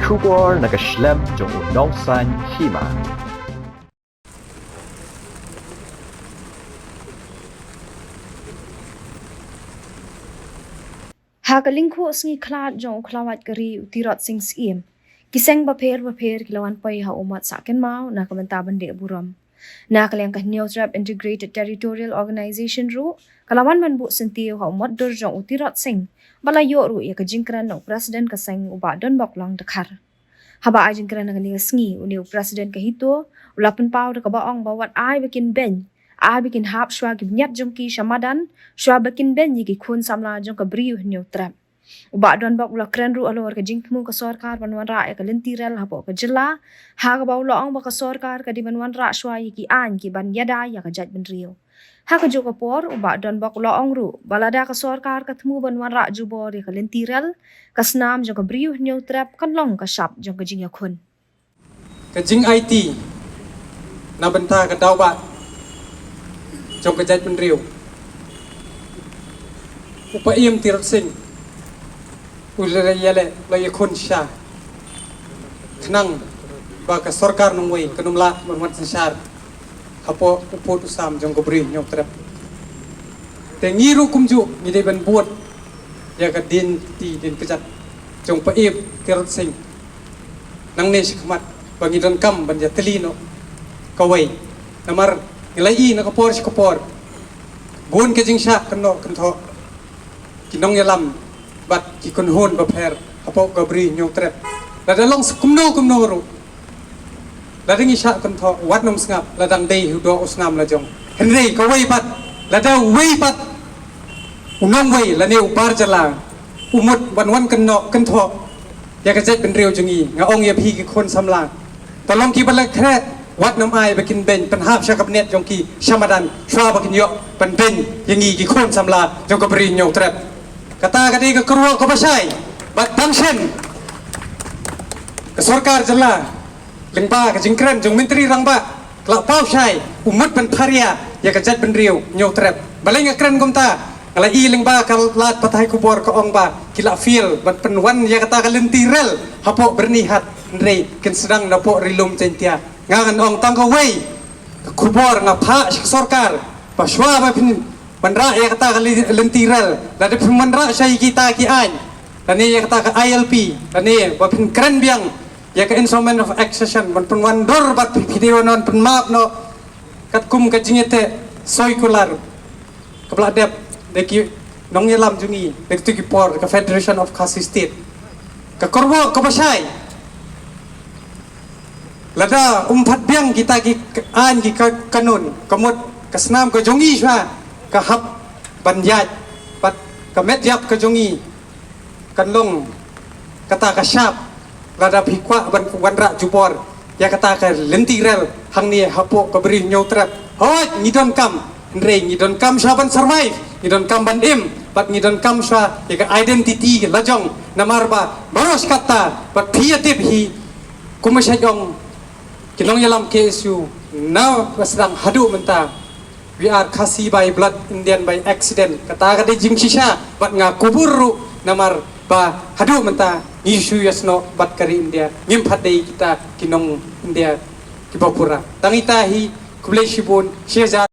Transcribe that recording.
Kubor nakaslem jong unongsan hima. Hakalingko sngi klat jong klawat kari utirot sing siem. Kiseng baper kilawan pai ha umat saken mau na kamenta bende buram. Na kalyang News Rap Integrated Territorial Organization ru kalawan man bu sentio ha umat dor jong utirot sing balayo ru ya kajingkran ng presiden kaseng uba don boklang dekar. Haba ajingkran ng sngi uni presiden kahito ulapan pau de kabaong bawat ai bikin ben. Ai bikin hap shwa gibnyat jong ki shamadan shwa bikin ben yigi kun samla jong kabriu nyo trap. Uba don bak ula kren ru alor ka jingkmu ka sorkar banwan ra ka lintirel hapo ka jela ha ka baw loong ba ka sorkar ka di banwan ra shwa yigi an ki ban yada ya ka jat ben rio. Ha ka jo ka por uba don bak loong ru balada ka sorkar ka tmu banwan ra jubor ya ka lintirel ka snam jong kabriu nyo trap kan long ka shap jong ka jing yakun. Kajing IT na benta ka daw ba trong cái danh bên riêu, upa im tirot sing, ulera yale lagi khun sha, kenang, baka sorkar nungway kanumla manwan sensar, hapo upot usam jong kubri nyok terap, tengiru kumju ngide ban buat, ya ka din kejat, jong pa im tirot sing, nang ne sikmat bangidon kam banja telino, kawai, namar nilai nakapor si kapor bun ke jing sha kano kanto kinong yalam bat ki kunhon baper apo gabri nyong trep ladalong kumno ru ladang isha kanto wat nom sngap ladang dei hudo usngam lajong henry ka wei bat lada wei bat unong wei lane upar jala umut banwan kanto ya ka jet ben riu jungi nga ong ya phi ki kon samla tolong ki balak kre wat nam ai bakin ben penhap syakap net jong ki syamadan shwa bakin yo pen ben yangi ki khon samla jong kabri nyong trap kata kadi ka kruwa ko basai bat tangsen ka sarkar jalla lengba ka jingkran jong menteri rangba kla pau syai umat pen pharia ya ka jat ben riu nyong trap baleng kren komta kala i lengba ka lat patai kubor ka ong ba kila feel bat penwan ya kata ka lentirel hapo bernihat ndrei ken sedang napo rilum centia ngangan ong tangka wei kubor ngapa sorkar paswa ba pin bandra ya kata kali lentirel lada pin mandra sai kita ki an tani ya kata ka ILP tani ba pin keren biang ya ka instrument of accession ban pin wandor bat video non pin map no kat kum ka jingete soikular kapla dep deki nong yelam jungi dek tu ki por ka Federation of Khasi State ka korbo ka basai lada umpat biang kita ki an ki kanun kamut kasnam ka jongi sha ka hap banjat pat ka medyap ka jongi kanlong kata ka syap lada phikwa ban ra jubor ya kata ka lentirel hang ni hapo ka beri nyautrap hot ngidon kam ndre ngidon kam sha ban survive ngidon kam ban im pat ngidon kam sha ya ka identity lajong namarba baros kata pat phiatip hi kumasyajong kinong yalam KSU now sedang hadu menta we are Khasi by blood Indian by accident kata kade jing shisha bat nga kuburu namar ba hadu menta isu yasno bat kari India ngimpat dei kita kinong India kibapura tangitahi kubleshibun shezar